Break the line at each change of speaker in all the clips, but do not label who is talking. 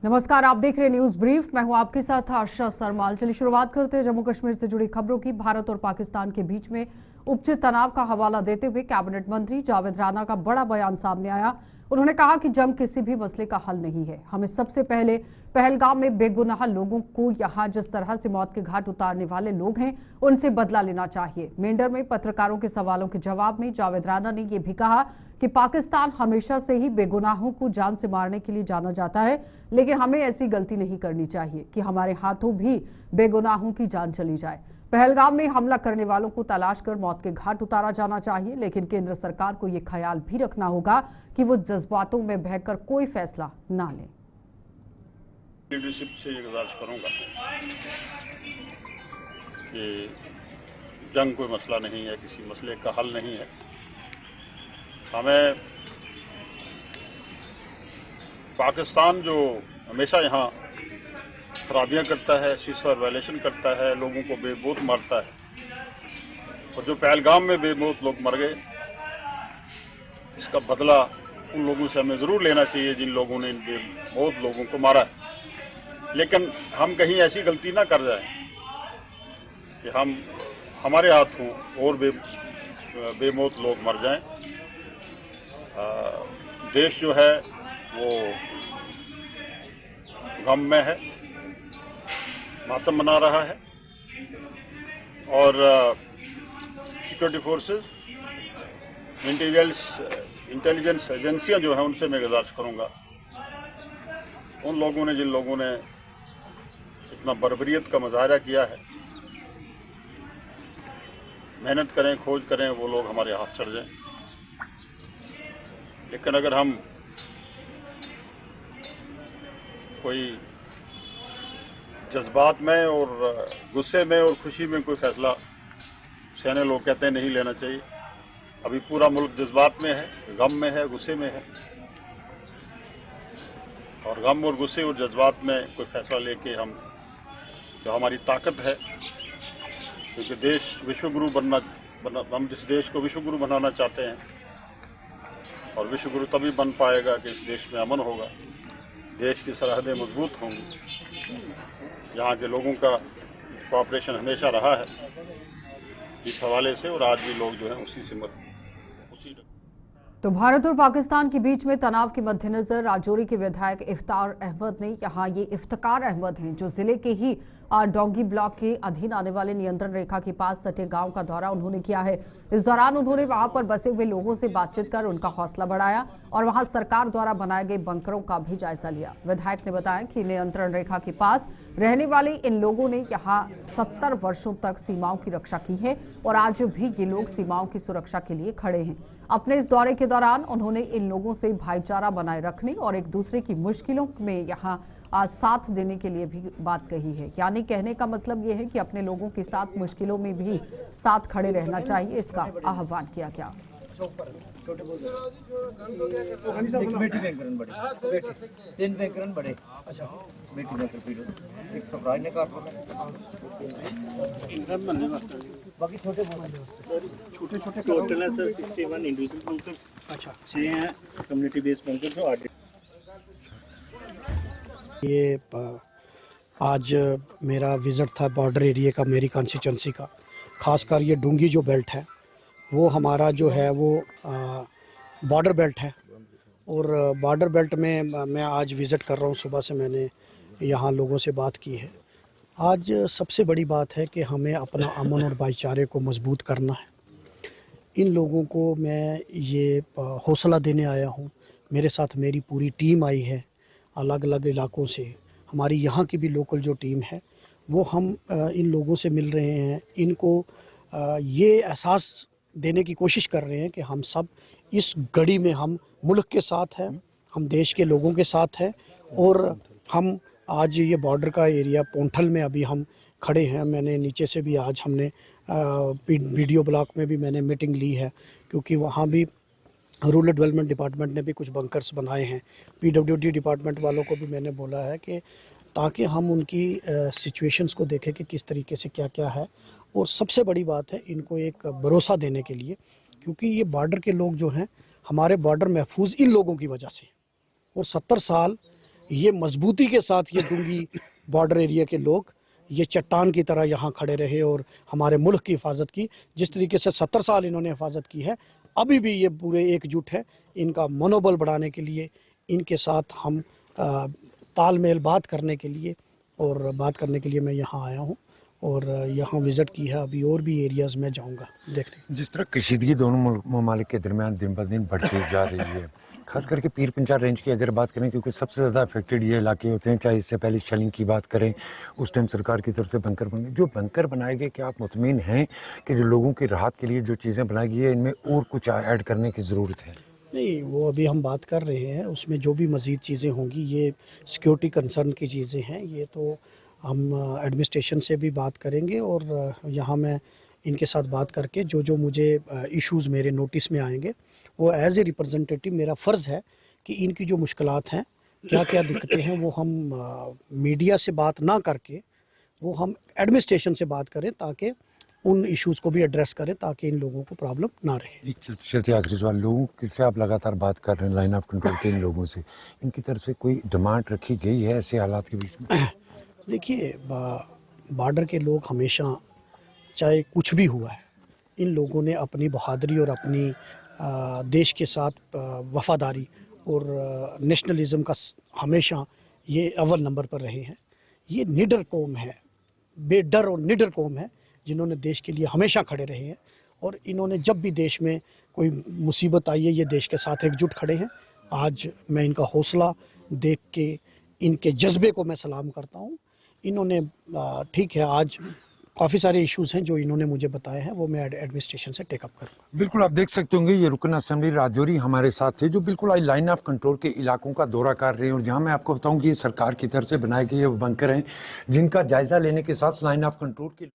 नमस्कार, आप देख रहे हैं न्यूज ब्रीफ। मैं हूं आपके साथ आशा सरमाल। चलिए शुरुआत करते हैं जम्मू कश्मीर से जुड़ी खबरों की। भारत और पाकिस्तान के बीच में उपजे तनाव का हवाला देते हुए कैबिनेट मंत्री जावेद राणा का बड़ा बयान सामने आया। उन्होंने कहा कि जंग किसी भी मसले का हल नहीं है। हमें सबसे पहले पहलगाम में बेगुनाह लोगों को यहां जिस तरह से मौत के घाट उतारने वाले लोग हैं उनसे बदला लेना चाहिए। मेंढर में पत्रकारों के सवालों के जवाब में जावेद राणा ने यह भी कहा कि पाकिस्तान हमेशा से ही बेगुनाहों को जान से मारने के लिए जाना जाता है, लेकिन हमें ऐसी गलती नहीं करनी चाहिए कि हमारे हाथों भी बेगुनाहों की जान चली जाए। पहलगाम में हमला करने वालों को तलाश कर मौत के घाट उतारा जाना चाहिए, लेकिन केंद्र सरकार को यह ख्याल भी रखना होगा कि वो जज्बातों में बहकर कोई फैसला ना ले।
लीडरशिप से ये गुजारिश करूंगा कि जंग कोई मसला नहीं है, किसी मसले का हल नहीं है। हमें पाकिस्तान जो हमेशा यहाँ खराबियाँ करता है, सीज़फायर वायलेशन करता है, लोगों को बेमौत मारता है, और जो पहलगाम में बेमौत लोग मर गए, इसका बदला उन लोगों से हमें ज़रूर लेना चाहिए जिन लोगों ने इन बेमौत लोगों को मारा है। लेकिन हम कहीं ऐसी गलती ना कर जाएं कि हमारे हाथों और बेमौत लोग मर जाएं। देश जो है वो गम में है, मातम मना रहा है, और सिक्योरिटी फोर्सेस, इंटेलिजेंस एजेंसियां जो हैं उनसे मैं गुजारिश करूंगा, उन लोगों ने जिन लोगों ने इतना बर्बरियत का मुजाहरा किया है, मेहनत करें, खोज करें, वो लोग हमारे हाथ चढ़ जाएं। लेकिन अगर हम कोई जज्बात में और गुस्से में और खुशी में कोई फैसला, सियाने लोग कहते हैं नहीं लेना चाहिए। अभी पूरा मुल्क जज्बात में है, गम में है, गुस्से में है, और गम और गुस्से और जज्बात में कोई फैसला लेके हम जो हमारी ताकत है, क्योंकि देश विश्वगुरु हम जिस देश को विश्वगुरु बनाना चाहते हैं, और विश्वगुरु तभी बन पाएगा कि इस देश में अमन होगा, देश की सरहदें मजबूत होंगी, यहाँ के लोगों का कोऑपरेशन हमेशा रहा है इस हवाले से, और आज भी लोग जो हैं उसी से
तो भारत और पाकिस्तान के बीच में तनाव के मद्देनजर राजौरी के विधायक इफ्तार अहमद ने यहाँ ये इफ्तिकार अहमद हैं जो जिले के ही डोंगी ब्लॉक के अधीन आने वाले नियंत्रण रेखा के पास सटे गांव का दौरा उन्होंने किया है। इस दौरान उन्होंने वहां पर बसे हुए लोगों से बातचीत कर उनका हौसला बढ़ाया और वहां सरकार द्वारा बनाए गए बंकरों का भी जायजा लिया। विधायक ने बताया कि नियंत्रण रेखा के पास रहने वाले इन लोगों ने यहाँ 70 वर्षों तक सीमाओं की रक्षा की है और आज भी ये लोग सीमाओं की सुरक्षा के लिए खड़े हैं। अपने इस दौरे के दौरान उन्होंने इन लोगों से भाईचारा बनाए रखने और एक दूसरे की मुश्किलों में यहाँ साथ देने के लिए भी बात कही है। यानी कहने का मतलब ये है कि अपने लोगों के साथ मुश्किलों में भी साथ खड़े रहना चाहिए, इसका आह्वान किया गया।
छोटे छोटे टोटल है सर 61 इंडिविजुअल बंकर्स, अच्छा 6 हैं कम्युनिटी बेस्ड बंकर्स और 8।
ये आज मेरा विज़िट था बॉर्डर एरिया का, मेरी कॉन्स्टिट्यूंसी का, ख़ासकर ये डूंगी जो बेल्ट है वो हमारा जो है वो बॉर्डर बेल्ट है, और बॉर्डर बेल्ट में मैं आज विज़िट कर रहा हूँ। सुबह से मैंने यहाँ लोगों से बात की है। आज सबसे बड़ी बात है कि हमें अपना अमन और भाईचारे को मजबूत करना है। इन लोगों को मैं ये हौसला देने आया हूँ। मेरे साथ मेरी पूरी टीम आई है अलग अलग इलाकों से। हमारी यहाँ की भी लोकल जो टीम है वो हम इन लोगों से मिल रहे हैं, इनको ये एहसास देने की कोशिश कर रहे हैं कि हम सब इस घड़ी में हम मुल्क के साथ हैं, हम देश के लोगों के साथ हैं, और हम आज ये बॉर्डर का एरिया पोंठल में अभी हम खड़े हैं। मैंने नीचे से भी आज हमने वीडियो ब्लॉक में भी मैंने मीटिंग ली है, क्योंकि वहाँ भी रूरल डेवलपमेंट डिपार्टमेंट ने भी कुछ बंकर्स बनाए हैं। पीडब्ल्यूडी डिपार्टमेंट वालों को भी मैंने बोला है कि ताकि हम उनकी सिचुएशंस को देखें कि किस तरीके से क्या क्या है, और सबसे बड़ी बात है इनको एक भरोसा देने के लिए, क्योंकि ये बॉर्डर के लोग जो हैं, हमारे बॉर्डर महफूज इन लोगों की वजह से, और 70 साल ये मजबूती के साथ ये डूंगी बॉर्डर एरिया के लोग ये चट्टान की तरह यहाँ खड़े रहे और हमारे मुल्क की हिफाजत की। जिस तरीके से 70 साल इन्होंने हिफाजत की है, अभी भी ये पूरे एकजुट है। इनका मनोबल बढ़ाने के लिए इनके साथ हम तालमेल बात करने के लिए मैं यहाँ आया हूँ और यहाँ विज़िट की है। अभी और भी एरियाज़ में जाऊँगा देखने।
जिस तरह कशीदगी दोनों ममालिक के दरमियान दिन ब दिन बढ़ती जा रही है, खास करके पीर पंचाल रेंज की अगर बात करें, क्योंकि सबसे ज़्यादा अफेक्टेड ये इलाके होते हैं। चाहे इससे पहले शलिंग की बात करें, उस टाइम सरकार की तरफ से बंकर बन गए। जो बंकर बनाए गए, क्या आप मुतमिन हैं कि जो लोगों की राहत के लिए जो चीज़ें बनाई गई है, इनमें और कुछ ऐड करने की ज़रूरत है?
नहीं, वो अभी हम बात कर रहे हैं, उसमें जो भी मज़ीद चीज़ें होंगी ये सिक्योरिटी कंसर्न की चीज़ें हैं। ये तो हम एडमिनिस्ट्रेशन से भी बात करेंगे और यहाँ मैं इनके साथ बात करके जो मुझे इश्यूज़ मेरे नोटिस में आएंगे, वो एज ए रिप्रेजेंटेटिव मेरा फ़र्ज़ है कि इनकी जो मुश्किलात हैं, क्या क्या दिक्कतें हैं, वो हम मीडिया से बात ना करके वो हम एडमिनिस्ट्रेशन से बात करें, ताकि उन इश्यूज़ को भी एड्रेस करें, ताकि इन लोगों को प्रॉब्लम ना रहे।
एक चलते आखिरी सवाल, लोगों किससे आप लगातार बात कर रहे हैं, लाइन ऑफ कंट्रोल के इन लोगों से, इनकी तरफ से कोई डिमांड रखी गई है ऐसे हालात के बीच में?
देखिए, बॉर्डर के लोग हमेशा, चाहे कुछ भी हुआ है, इन लोगों ने अपनी बहादुरी और अपनी देश के साथ वफादारी और नेशनलिज्म का हमेशा ये अव्वल नंबर पर रहे हैं। ये निडर कौम है, बेडर और निडर कौम है, जिन्होंने देश के लिए हमेशा खड़े रहे हैं। और इन्होंने जब भी देश में कोई मुसीबत आई है, ये देश के साथ एकजुट खड़े हैं। आज मैं इनका हौसला देख के, इनके जज्बे को मैं सलाम करता हूँ। इन्होंने ठीक है, आज काफ़ी सारे इश्यूज़ हैं जो इन्होंने मुझे बताए हैं, वो मैं एडमिनिस्ट्रेशन से टेकअप करूँगा।
बिल्कुल, आप देख सकते होंगे ये रुकन असेंबली राजौरी हमारे साथ थे, जो बिल्कुल आज लाइन ऑफ कंट्रोल के इलाकों का दौरा कर रहे हैं। और जहां मैं आपको बताऊं कि ये सरकार की तरफ से बनाए गए वो बंकर हैं, जिनका जायजा लेने के साथ लाइन ऑफ कंट्रोल की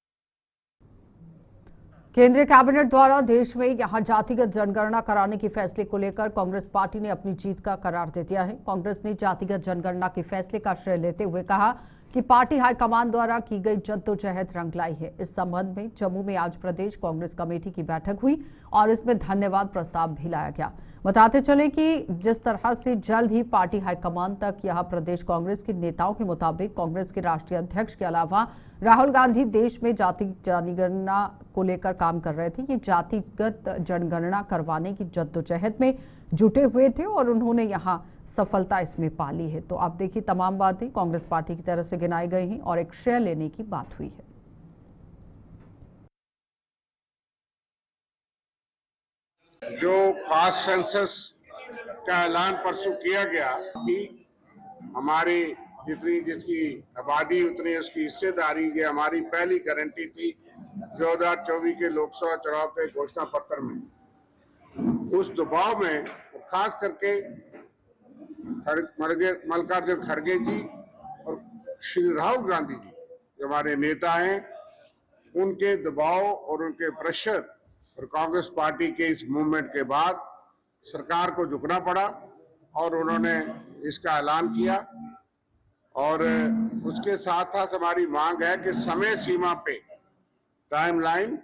केंद्रीय कैबिनेट द्वारा देश में यहां जातिगत जनगणना कराने के फैसले को लेकर कांग्रेस पार्टी ने अपनी जीत का करार दे दिया है। कांग्रेस ने जातिगत जनगणना के फैसले का श्रेय लेते हुए कहा कि पार्टी हाईकमान द्वारा की गई जद्दोजहद रंग लाई है। इस संबंध में जम्मू में आज प्रदेश कांग्रेस कमेटी की बैठक हुई और इसमें धन्यवाद प्रस्ताव भी लाया गया। बताते चले कि जिस तरह से जल्द ही पार्टी हाईकमान तक यह प्रदेश कांग्रेस के नेताओं के मुताबिक कांग्रेस के राष्ट्रीय अध्यक्ष के अलावा राहुल गांधी देश में जाति जनगणना को लेकर काम कर रहे थे। ये जातिगत जनगणना करवाने की जद्दोजहद में जुटे हुए थे और उन्होंने यहाँ सफलता इसमें पा ली है। तो आप देखिए, तमाम बातें कांग्रेस पार्टी की तरफ से गिनाई गई हैं और एक श्रेय लेने की बात हुई है।
जो कास्ट सेंसस का ऐलान परसों किया गया कि हमारी जितनी जिसकी आबादी उतनी उसकी हिस्सेदारी, ये हमारी पहली गारंटी थी 2024 के लोकसभा चुनाव के घोषणा पत्र में। उस दबाव में खास करके मल्लिकार्जुन खड़गे जी और श्री राहुल गांधी जी जो हमारे नेता हैं, उनके दबाव और उनके प्रेशर और कांग्रेस पार्टी के इस मूवमेंट के बाद सरकार को झुकना पड़ा और उन्होंने इसका ऐलान किया। और उसके साथ साथ हमारी मांग है कि समय सीमा पे टाइमलाइन,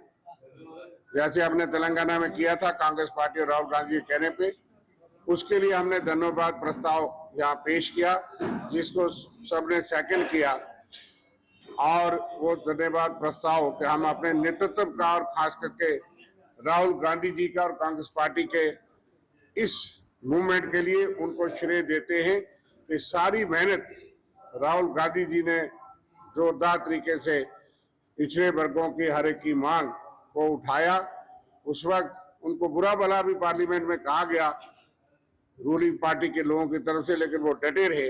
जैसे हमने तेलंगाना में किया था कांग्रेस पार्टी और राहुल गांधी के कहने पे, उसके लिए हमने धन्यवाद प्रस्ताव यहाँ पेश किया, जिसको सबने सेकंड किया। और वो धन्यवाद प्रस्ताव कि हम अपने नेतृत्व का और खास करके राहुल गांधी जी का और कांग्रेस पार्टी के इस मूवमेंट के लिए उनको श्रेय देते हैं कि सारी मेहनत राहुल गांधी जी ने जोरदार तरीके से पिछड़े वर्गों की हर एक की मांग को उठाया। उस वक्त उनको बुरा भला भी पार्लियामेंट में कहा गया रूलिंग पार्टी के लोगों की तरफ से, लेकिन वो डटे रहे।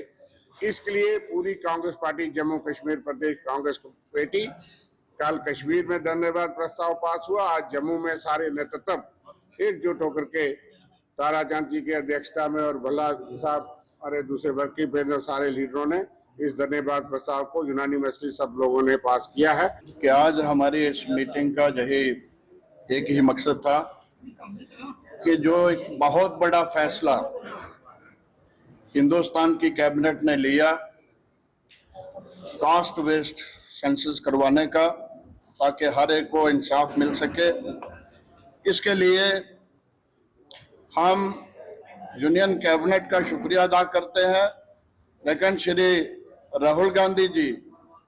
इसके लिए पूरी कांग्रेस पार्टी जम्मू कश्मीर प्रदेश कांग्रेस कमेटी, कल कश्मीर में धन्यवाद प्रस्ताव पास हुआ, आज जम्मू में सारे नेतृत्व एकजुट होकर के ताराचंद जी की अध्यक्षता में और भल्ला साहब और दूसरे वर्ग की और सारे लीडरों ने इस धन्यवाद प्रस्ताव को यूनानिमसली सब लोगों ने पास किया है।
कि आज हमारी इस मीटिंग का जो है एक ही मकसद था कि जो एक बहुत बड़ा फैसला हिंदुस्तान की कैबिनेट ने लिया कास्ट बेस्ड सेंसस करवाने का, ताकि हर एक को इंसाफ मिल सके, इसके लिए हम यूनियन कैबिनेट का शुक्रिया अदा करते हैं लेकिन श्री राहुल गांधी जी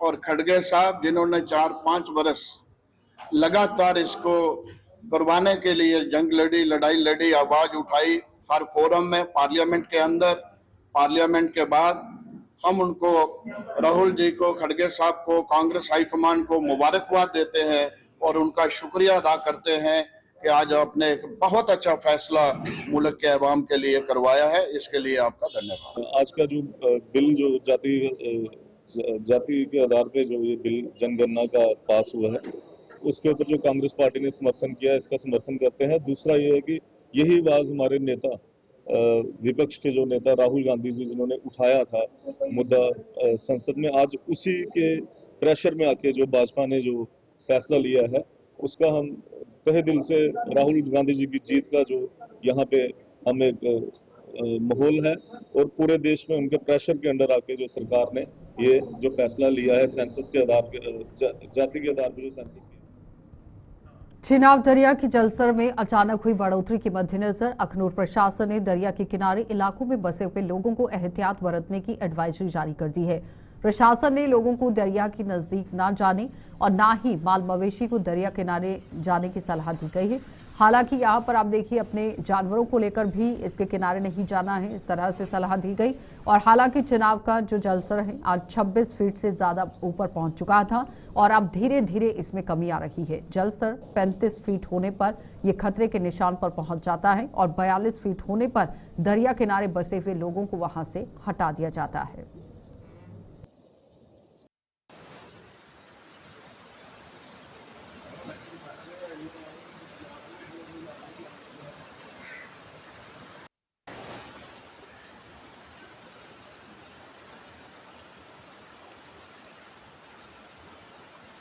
और खड़गे साहब, जिन्होंने 4-5 बरस लगातार इसको करवाने के लिए जंग लड़ी, लड़ाई लड़ी, आवाज उठाई हर फोरम में, पार्लियामेंट के अंदर, पार्लियामेंट के बाद, हम उनको, राहुल जी को, खड़गे साहब को, कांग्रेस हाईकमान को मुबारकबाद देते हैं और उनका शुक्रिया अदा करते हैं कि आज आपने एक बहुत अच्छा फैसला मुल्क के अवाम के लिए करवाया है। इसके लिए आपका धन्यवाद।
आज का जो बिल, जो जाति के आधार पे जो ये बिल जनगणना का पास हुआ है, उसके ऊपर जो कांग्रेस पार्टी ने समर्थन किया, इसका समर्थन करते हैं। दूसरा ये है कि यही आवाज हमारे नेता, विपक्ष के जो नेता राहुल गांधी जी, जिन्होंने उठाया था मुद्दा संसद में, आज उसी के प्रेशर में आके जो भाजपा ने जो फैसला लिया है, उसका हम तहे दिल से राहुल गांधी जी की जीत का जो यहाँ पे हम एक माहौल है, और पूरे देश में उनके प्रेशर के अंडर आके जो सरकार ने ये जो फैसला लिया है, सेंसस के आधार पे, जाति के आधार पर जो सेंसस किया।
चिनाब दरिया की जलस्तर में अचानक हुई बढ़ोतरी के मद्देनजर अखनूर प्रशासन ने दरिया के किनारे इलाकों में बसे हुए लोगों को एहतियात बरतने की एडवाइजरी जारी कर दी है। प्रशासन ने लोगों को दरिया के नजदीक न जाने और न ही माल मवेशी को दरिया किनारे जाने की सलाह दी गई है। हालांकि यहाँ पर आप देखिए, अपने जानवरों को लेकर भी इसके किनारे नहीं जाना है, इस तरह से सलाह दी गई। और हालांकि चिनाब का जो जलस्तर है आज 26 फीट से ज्यादा ऊपर पहुंच चुका था और अब धीरे धीरे इसमें कमी आ रही है। जलस्तर 35 फीट होने पर ये खतरे के निशान पर पहुंच जाता है और 42 फीट होने पर दरिया किनारे बसे हुए लोगों को वहां से हटा दिया जाता है।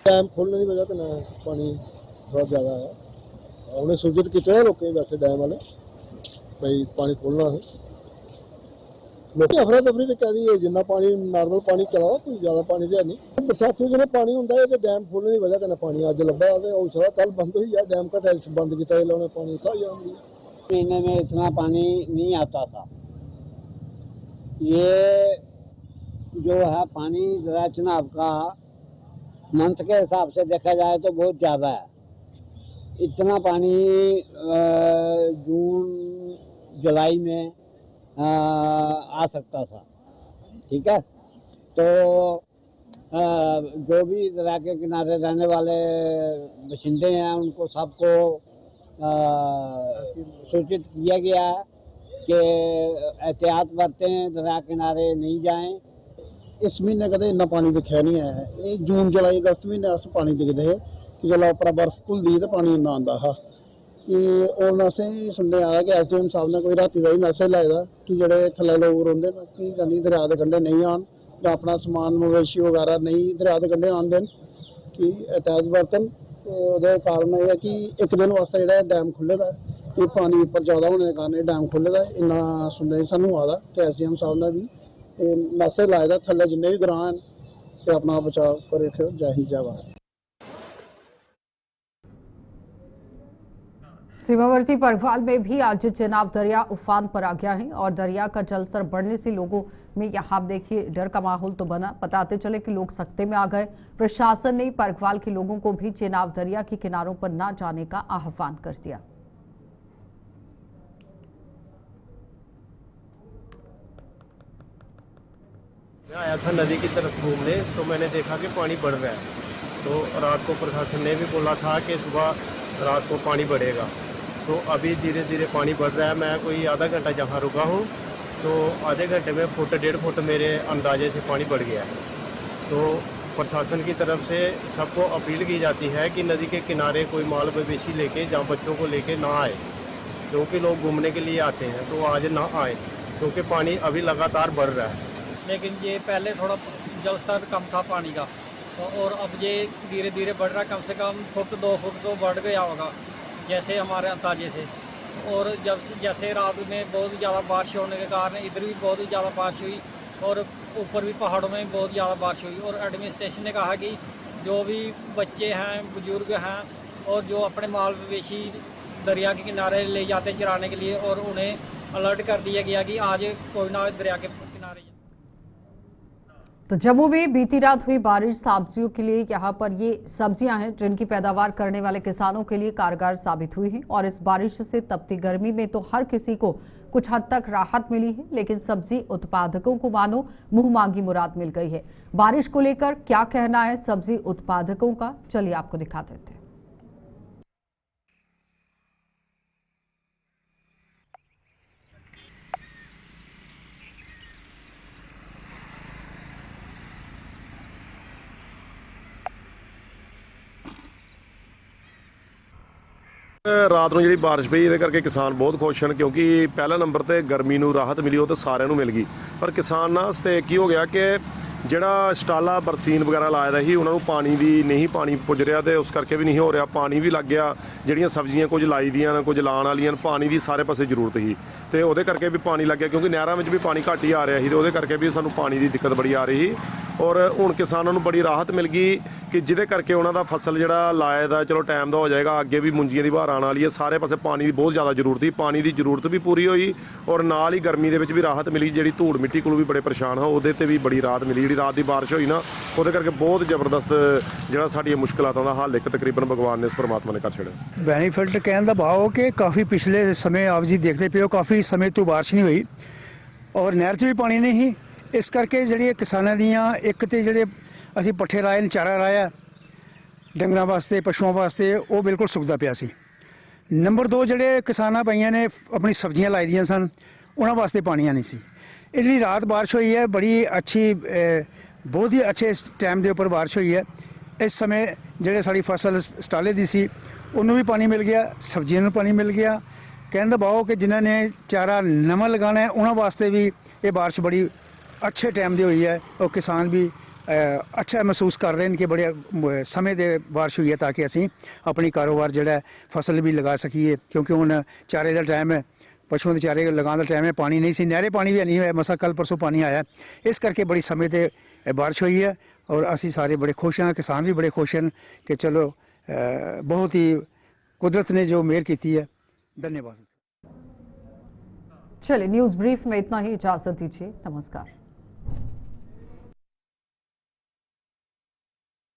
डैम खोलने की वजह से पानी बहुत ज़्यादा है। उन्हें सूचित किया लोगों वैसे डैम वाले भाई पानी खोलना है। लोग अफरा तफरी तो कह दी है, जिन्ना पानी नॉर्मल पानी चला कोई ज़्यादा पानी तो है नहीं। बरसाती जो पानी होंगे है, तो डैम खोलने की वजह से पानी अज लभा हो सकता कल बंद हो जाए। डैम का टैक्स बंद किया उन्होंने पानी था
महीने में इतना पानी नहीं आता था। ये जो है पानी जरा चिनाब का मंथ के हिसाब से देखा जाए तो बहुत ज़्यादा है। इतना पानी जून जुलाई में आ सकता था। ठीक है, तो जो भी दरिया के किनारे रहने वाले बाशिंदे हैं उनको सबको सूचित किया गया है कि एहतियात बरतें, दरिया किनारे नहीं जाएं।
इस महीने कदे इन्ना पानी दिखा नहीं है। ये जून जुलाई अगस्त महीने अस पानी दिखते हैं कि जो उपर बर्फ घुलती तो पानी इन्ना आता हा कि हूँ असें सुनने आया कि SDM साहब ने कोई राती का ही मैसेज लाए दा कि जोड़े थल्ले लोग रोंदे न कि जानी दरिया के कंढे नहीं आन या अपना समान मवेशी वगैरह नहीं दरिया के कंढे आन देन कि एहतियात बरतन। तो कारण यह है कि एक दिन वास्ते जो डैम खुले दा कि पानी उपर ज़्यादा होने के कारण डैम खुले दा। इन्ना सुनने सानू आ कि SDM साहब ने भी मैसेज लाए दा थल्ले जिन्ने भी ग्रां हैं अपना बचाव कर रखो। जय हिंद जय भारत।
सीमावर्ती परघवाल में भी आज चिनाब दरिया उफान पर आ गया है और दरिया का जलस्तर बढ़ने से लोगों में यहाँ देखिए डर का माहौल तो बना। बताते चले कि लोग सख्ते में आ गए। प्रशासन ने परघवाल के लोगों को भी चिनाब दरिया के किनारों पर न जाने का आह्वान कर दिया।
मैं आया था नदी की तरफ घूमने, तो मैंने देखा कि पानी बढ़ रहा है। तो रात को प्रशासन ने भी बोला था कि सुबह रात को पानी बढ़ेगा। तो अभी धीरे धीरे पानी बढ़ रहा है। मैं कोई आधा घंटा जहाँ रुका हूँ तो आधे घंटे में 1.5 फुट मेरे अंदाजे से पानी बढ़ गया है। तो प्रशासन की तरफ से सबको अपील की जाती है कि नदी के किनारे कोई माल मवेशी लेके जहाँ बच्चों को लेके ना आए, क्योंकि लोग घूमने के लिए आते हैं तो आज ना आए क्योंकि पानी अभी लगातार बढ़ रहा है।
लेकिन ये पहले थोड़ा जलस्तर कम था पानी का, तो और अब ये धीरे धीरे बढ़ रहा है। कम से कम 1-2 फुट तो बढ़ गया होगा जैसे हमारे अंदाजे से। और जब जैसे रात में बहुत ज़्यादा बारिश होने के कारण इधर भी बहुत ही ज़्यादा बारिश हुई और ऊपर भी पहाड़ों में बहुत ज़्यादा बारिश हुई। और एडमिनिस्ट्रेशन ने कहा कि जो भी बच्चे हैं, बुजुर्ग हैं और जो अपने माल मवेशी दरिया के किनारे ले जाते चराने के लिए, और उन्हें अलर्ट कर दिया गया कि आज कोई ना दरिया के किनारे।
तो जम्मू में बीती रात हुई बारिश सब्जियों के लिए यहाँ पर ये सब्जियां हैं जिनकी पैदावार करने वाले किसानों के लिए कारगर साबित हुई है। और इस बारिश से तपती गर्मी में तो हर किसी को कुछ हद तक राहत मिली है, लेकिन सब्जी उत्पादकों को मानो मुंह मांगी मुराद मिल गई है। बारिश को लेकर क्या कहना है सब्जी उत्पादकों का, चलिए आपको दिखा देते हैं।
ਰਾਤ ਨੂੰ ਜਿਹੜੀ ਬਾਰਿਸ਼ ਪਈ ਇਹਦੇ ਕਰਕੇ ਕਿਸਾਨ ਬਹੁਤ ਖੁਸ਼ ਹਨ, ਕਿਉਂਕਿ ਪਹਿਲਾ ਨੰਬਰ ਤੇ ਗਰਮੀ ਨੂੰ ਰਾਹਤ ਮਿਲੀ, ਉਹ ਤਾਂ ਸਾਰਿਆਂ ਨੂੰ ਮਿਲ ਗਈ। ਪਰ ਕਿਸਾਨਾਂ ਵਾਸਤੇ ਕੀ ਹੋ ਗਿਆ ਕਿ ਜਿਹੜਾ ਸਟਾਲਾ ਬਰਸੀਨ ਵਗੈਰਾ ਲਾਇਆ ਸੀ ਉਹਨਾਂ ਨੂੰ ਪਾਣੀ ਦੀ ਨਹੀਂ ਪਾਣੀ ਪੁੱਜ ਰਿਹਾ, ਤੇ ਉਸ ਕਰਕੇ ਵੀ ਨਹੀਂ ਹੋ ਰਿਹਾ। ਪਾਣੀ ਵੀ ਲੱਗ ਗਿਆ, ਜਿਹੜੀਆਂ ਸਬਜ਼ੀਆਂ ਕੁਝ ਲਾਈ ਦੀਆਂ ਕੁਝ ਲਾਉਣ ਵਾਲੀਆਂ, ਪਾਣੀ ਦੀ ਸਾਰੇ ਪਾਸੇ ਜ਼ਰੂਰਤ ਸੀ ਤੇ ਉਹਦੇ ਕਰਕੇ ਵੀ ਪਾਣੀ ਲੱਗ ਗਿਆ, ਕਿਉਂਕਿ ਨਹਿਰਾਂ ਵਿੱਚ ਵੀ ਪਾਣੀ ਘੱਟ ਹੀ ਆ ਰਿਹਾ ਸੀ ਤੇ ਉਹਦੇ ਕਰਕੇ ਵੀ ਸਾਨੂੰ ਪਾਣੀ ਦੀ ਦਿੱਕਤ ਬੜੀ ਆ ਰਹੀ ਸੀ। ਔਰ ਹੁਣ ਕਿਸਾਨਾਂ ਨੂੰ ਬੜੀ ਰਾਹਤ ਮਿਲ ਗਈ ਕਿ ਜਿਹਦੇ ਕਰਕੇ ਉਹਨਾਂ ਦਾ ਫਸਲ ਜਿਹੜਾ ਲਾਇਆ ਦਾ ਚਲੋ ਟਾਈਮ ਦਾ ਹੋ ਜਾਏਗਾ, ਅੱਗੇ ਵੀ ਮੁੰਜੀਆਂ ਦੀ ਬਹਾਰ ਆਉਣ ਵਾਲੀ ਹੈ। ਸਾਰੇ ਪਾਸੇ ਪਾਣੀ ਦੀ ਬਹੁਤ ਜ਼ਿਆਦਾ ਜ਼ਰੂਰਤ ਸੀ, ਪਾਣੀ ਦੀ ਜ਼ਰੂਰਤ ਵੀ ਪੂਰੀ ਹੋਈ ਔਰ ਨਾਲ ਹੀ ਗਰਮੀ ਦੇ ਵਿੱਚ ਵੀ ਰਾਹਤ ਮਿਲੀ। ਜਿਹੜੀ ਧੂੜ ਮਿੱਟੀ ਕੋਲੋਂ ਵੀ ਬੜੇ ਪਰੇਸ਼ਾਨ ਹਾਂ, ਉਹਦੇ ਤੇ ਵੀ ਬੜੀ ਰਾਹਤ ਮਿਲੀ। ਜਿਹੜੀ ਰਾਤ ਦੀ ਬਾਰਿਸ਼ ਹੋਈ ਨਾ, ਉਹਦੇ ਕਰਕੇ ਬਹੁਤ ਜ਼ਬਰਦਸਤ ਜਿਹੜਾ ਸਾਡੀਆਂ ਮੁਸ਼ਕਲਾਂ ਦਾ ਹੱਲ ਇੱਕ ਤਕਰੀਬਨ ਭਗਵਾਨ ਨੇ, ਇਸ ਪਰਮਾਤਮਾ ਨੇ ਕਰ ਛੱਡਿਆ।
ਬੈਨੀਫਿਟ ਕਹਿਣ ਦਾ ਭਾਵ ਕਿ ਕਾਫੀ ਪਿਛਲੇ ਸਮੇਂ ਆਪ ਜੀ ਦੇਖਦੇ ਪਏ ਹੋ ਕਾਫੀ ਸਮੇਂ ਤੋਂ ਬਾਰਿਸ਼ ਨਹੀਂ ਹੋਈ ਔਰ ਨਹਿਰ 'ਚ ਵੀ ਪਾਣੀ ਨਹੀਂ ਸੀ। ਇਸ ਕਰਕੇ ਜਿਹੜੀਆਂ ਕਿਸਾਨਾਂ ਦੀਆਂ ਇੱਕ ਤੇ ਜਿਹੜੇ ਅਸੀਂ ਪੱਠੇ ਰਾਏ ਨੇ, ਚਾਰਾ ਰਾਇਆ ਡੰਗਰਾਂ ਵਾਸਤੇ ਪਸ਼ੂਆਂ ਵਾਸਤੇ, ਉਹ ਬਿਲਕੁਲ ਸੁੱਕਦਾ ਪਿਆ ਸੀ। ਨੰਬਰ 2 ਜਿਹੜੇ ਕਿਸਾਨਾਂ ਭਾਈਆਂ ਨੇ ਆਪਣੀ ਸਬਜ਼ੀਆਂ ਲਾਈ ਦੀਆਂ ਸਨ, ਉਹਨਾਂ ਵਾਸਤੇ ਪਾਣੀ ਨਹੀਂ ਸੀ। ਇਹ ਜਿਹੜੀ ਰਾਤ ਬਾਰਿਸ਼ ਹੋਈ ਹੈ ਬੜੀ ਅੱਛੀ, ਬਹੁਤ ਹੀ ਅੱਛੇ ਟਾਈਮ ਦੇ ਉੱਪਰ ਬਾਰਿਸ਼ ਹੋਈ ਹੈ। ਇਸ ਸਮੇਂ ਜਿਹੜੇ ਸਾਡੀ ਫਸਲ ਸਟਾਲੇ ਦੀ ਸੀ ਉਹਨੂੰ ਵੀ ਪਾਣੀ ਮਿਲ ਗਿਆ, ਸਬਜ਼ੀਆਂ ਨੂੰ ਪਾਣੀ ਮਿਲ ਗਿਆ। ਕਹਿਣ ਦਾ ਭਾਵ ਕਿ ਜਿਨ੍ਹਾਂ ਨੇ ਚਾਰਾ ਨਵਾਂ ਲਗਾਉਣਾ ਹੈ ਉਹਨਾਂ ਵਾਸਤੇ ਵੀ ਇਹ ਬਾਰਿਸ਼ ਬੜੀ ਅੱਛੇ ਟਾਈਮ ਦੀ ਹੋਈ ਹੈ ਔਰ ਕਿਸਾਨ ਵੀ ਅੱਛਾ ਮਹਿਸੂਸ ਕਰ ਰਹੇ ਨੇ ਕਿ ਬੜੇ ਸਮੇਂ ਦੇ ਬਾਰਿਸ਼ ਹੋਈ ਹੈ ਤਾਂ ਕਿ ਅਸੀਂ ਆਪਣੀ ਕਾਰੋਬਾਰ ਜਿਹੜਾ ਫਸਲ ਵੀ ਲਗਾ ਸਕੀਏ, ਕਿਉਂਕਿ ਹੁਣ ਚਾਰੇ ਦਾ ਟਾਈਮ ਹੈ, ਪਸ਼ੂਆਂ ਦੇ ਚਾਰੇ ਲਗਾਉਣ ਦਾ ਟਾਈਮ ਹੈ। ਪਾਣੀ ਨਹੀਂ ਸੀ, ਨਹਿਰੇ ਪਾਣੀ ਵੀ ਨਹੀਂ ਹੋਇਆ, ਮਸਾ ਕੱਲ ਪਰਸੋਂ ਪਾਣੀ ਆਇਆ। ਇਸ ਕਰਕੇ ਬੜੀ ਸਮੇਂ ਤੇ ਬਾਰਿਸ਼ ਹੋਈ ਹੈ ਔਰ ਅਸੀਂ ਸਾਰੇ ਬੜੇ ਖੁਸ਼ ਹਾਂ, किसान भी बड़े खुश हैं कि चलो बहुत ही कुदरत ने जो मेहर की है। धन्यवाद।
चलिए न्यूज ब्रीफ में इतना ही, इजाजत दीजिए, नमस्कार।